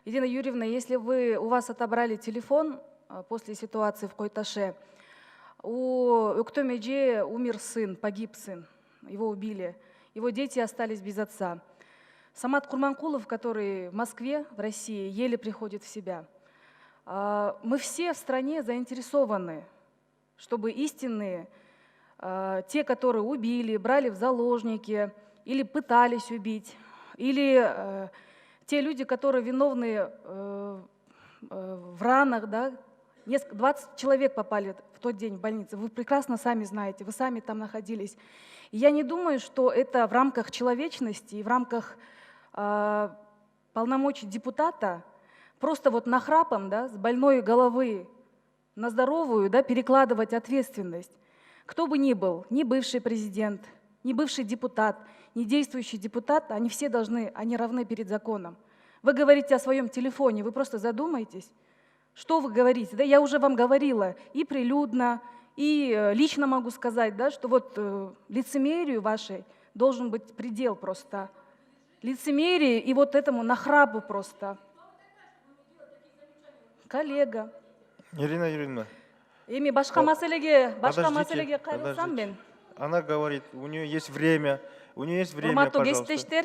Ирина Юрьевна, если у вас отобрали телефон после ситуации в Койташе, у Уктомеджи умер сын, погиб сын, его убили, его дети остались без отца. Самат Курманкулов, который в Москве, в России, еле приходит в себя. Мы все в стране заинтересованы, чтобы истинные, те, которые убили, брали в заложники или пытались убить, или те люди, которые виновны в ранах, да, 20 человек попали в тот день в больницу. Вы прекрасно сами знаете, вы сами там находились. И я не думаю, что это в рамках человечности и в рамках полномочий депутата просто вот нахрапом, да, с больной головы на здоровую, да, перекладывать ответственность. Кто бы ни был, ни бывший президент, ни бывший депутат, ни действующий депутат, они все они равны перед законом. Вы говорите о своем телефоне, вы просто задумайтесь, что вы говорите. Да, я уже вам говорила и прилюдно, и лично могу сказать, да, что вот лицемерию вашей должен быть предел просто. Лицемерие и вот этому нахрапу просто. Коллега. Ирина Юрьевна. Башка маселеге Подождите. Она говорит, у нее есть время, пожалуйста.